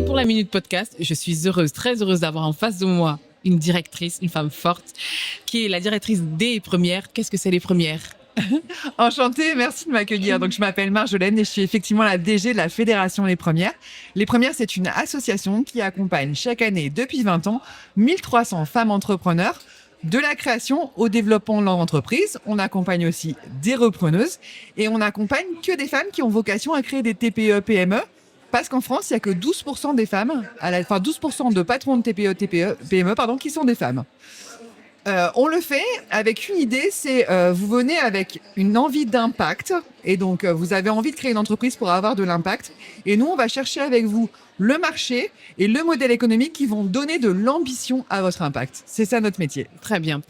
Et pour la Minute Podcast, je suis très heureuse d'avoir en face de moi une directrice, une femme forte, qui est la directrice des Premières. Qu'est-ce que c'est les Premières ? Enchantée, merci de m'accueillir. Donc, je m'appelle Marjolaine et je suis effectivement la DG de la Fédération Les Premières. Les Premières, c'est une association qui accompagne chaque année, depuis 20 ans, 1300 femmes entrepreneurs de la création au développement de leur entreprise. On accompagne aussi des repreneuses et on accompagne que des femmes qui ont vocation à créer des TPE, PME. Parce qu'en France, il n'y a que 12% des femmes, 12% de patrons de TPE, PME, qui sont des femmes. On le fait avec une idée, c'est vous venez avec une envie d'impact et donc vous avez envie de créer une entreprise pour avoir de l'impact et nous on va chercher avec vous le marché et le modèle économique qui vont donner de l'ambition à votre impact. C'est ça notre métier. Très bien.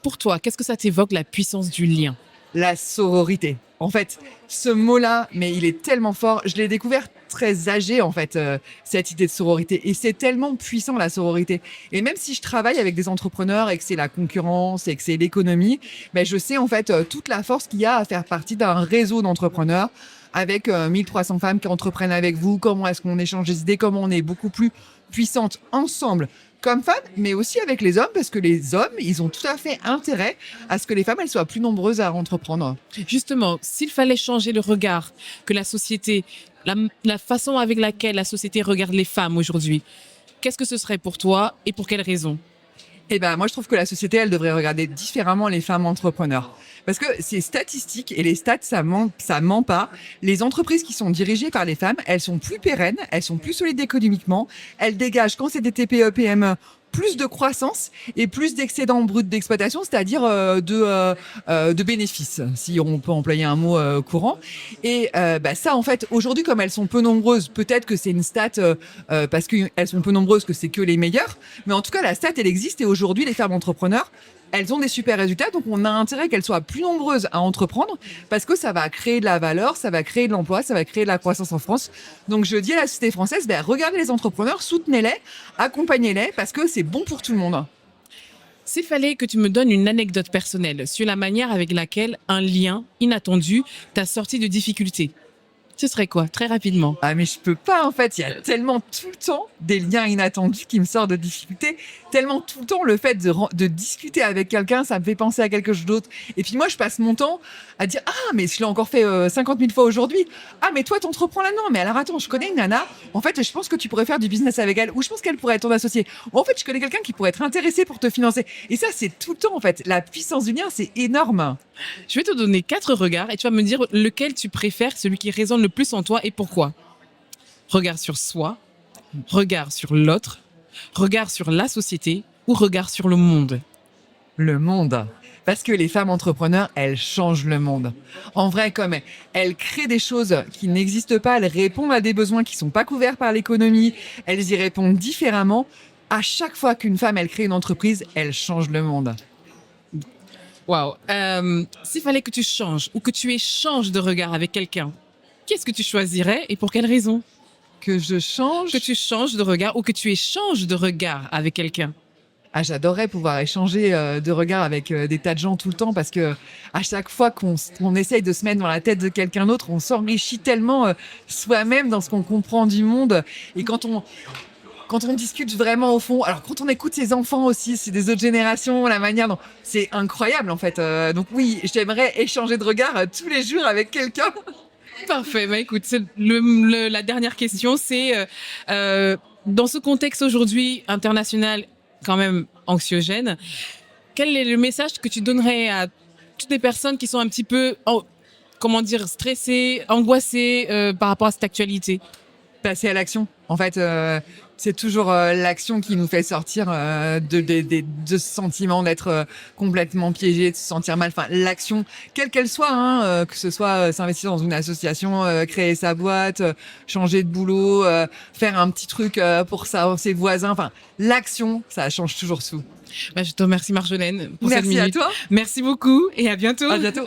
Pour toi, qu'est-ce que ça t'évoque, la puissance du lien ? La sororité. En fait, ce mot-là, mais il est tellement fort. Je l'ai découvert très âgé, en fait, cette idée de sororité. Et c'est tellement puissant, la sororité. Et même si je travaille avec des entrepreneurs et que c'est la concurrence et que c'est l'économie, ben, je sais, en fait, toute la force qu'il y a à faire partie d'un réseau d'entrepreneurs avec 1300 femmes qui entreprennent avec vous. Comment est-ce qu'on échange des idées? Comment on est beaucoup plus puissantes ensemble comme femmes, mais aussi avec les hommes, parce que les hommes, ils ont tout à fait intérêt à ce que les femmes, elles soient plus nombreuses à entreprendre. Justement, s'il fallait changer le regard que la société, la façon avec laquelle la société regarde les femmes aujourd'hui, qu'est-ce que ce serait pour toi et pour quelles raisons ? Eh ben, moi, je trouve que la société, elle devrait regarder différemment les femmes entrepreneurs. Parce que c'est statistique et les stats, ça ment pas. Les entreprises qui sont dirigées par les femmes, elles sont plus pérennes, elles sont plus solides économiquement, elles dégagent, quand c'est des TPE, PME, plus de croissance et plus d'excédents bruts d'exploitation, c'est-à-dire de bénéfices, si on peut employer un mot courant. Et ça, en fait, aujourd'hui, comme elles sont peu nombreuses, peut-être que c'est une stat parce qu'elles sont peu nombreuses que c'est que les meilleures. Mais en tout cas, la stat, elle existe et aujourd'hui, les femmes entrepreneurs, elles ont des super résultats, donc on a intérêt qu'elles soient plus nombreuses à entreprendre parce que ça va créer de la valeur, ça va créer de l'emploi, ça va créer de la croissance en France. Donc je dis à la société française, regardez les entrepreneurs, soutenez-les, accompagnez-les parce que c'est bon pour tout le monde. S'il fallait que tu me donnes une anecdote personnelle sur la manière avec laquelle un lien inattendu t'a sorti de difficultés, ce serait quoi, très rapidement ? Ah mais je peux pas, en fait, il y a tellement tout le temps des liens inattendus qui me sortent de difficultés, tellement tout le temps le fait de discuter avec quelqu'un, ça me fait penser à quelque chose d'autre. Et puis moi, je passe mon temps à dire « Ah, mais je l'ai encore fait 50 000 fois aujourd'hui. Ah, mais toi, t'entreprends là-dedans. Mais alors attends, je connais une nana, en fait, je pense que tu pourrais faire du business avec elle, ou je pense qu'elle pourrait être ton associée. Ou en fait, je connais quelqu'un qui pourrait être intéressé pour te financer. » Et ça, c'est tout le temps, en fait. La puissance du lien, c'est énorme. Je vais te donner 4 regards et tu vas me dire lequel tu préfères, celui qui résonne le plus en toi et pourquoi. Regard sur soi, regard sur l'autre, regard sur la société ou regard sur le monde. Le monde. Parce que les femmes entrepreneurs, elles changent le monde. En vrai, comme elles créent des choses qui n'existent pas, elles répondent à des besoins qui sont pas couverts par l'économie, elles y répondent différemment. À chaque fois qu'une femme, elle crée une entreprise, elle change le monde. Waouh. S'il fallait que tu changes ou que tu échanges de regard avec quelqu'un, qu'est-ce que tu choisirais et pour quelle raison ? Que je change? Que tu changes de regard ou que tu échanges de regard avec quelqu'un. Ah, j'adorerais pouvoir échanger de regard avec des tas de gens tout le temps parce que à chaque fois qu'on essaye de se mettre dans la tête de quelqu'un d'autre, on s'enrichit tellement soi-même dans ce qu'on comprend du monde. Et quand on discute vraiment au fond, alors quand on écoute ses enfants aussi, c'est des autres générations, la manière dont c'est incroyable en fait. Donc oui, j'aimerais échanger de regard tous les jours avec quelqu'un. Parfait. Bah écoute, la dernière question, c'est dans ce contexte aujourd'hui international quand même anxiogène, quel est le message que tu donnerais à toutes les personnes qui sont un petit peu, stressées, angoissées par rapport à cette actualité ? Passer à l'action. En fait, c'est toujours l'action qui nous fait sortir de ce sentiment d'être complètement piégé, de se sentir mal. Enfin, l'action, quelle qu'elle soit, que ce soit s'investir dans une association, créer sa boîte, changer de boulot, faire un petit truc pour ses voisins. Enfin, l'action, ça change toujours tout. Je te remercie Marjolaine pour cette minute. Merci à toi. Merci beaucoup et à bientôt. À bientôt.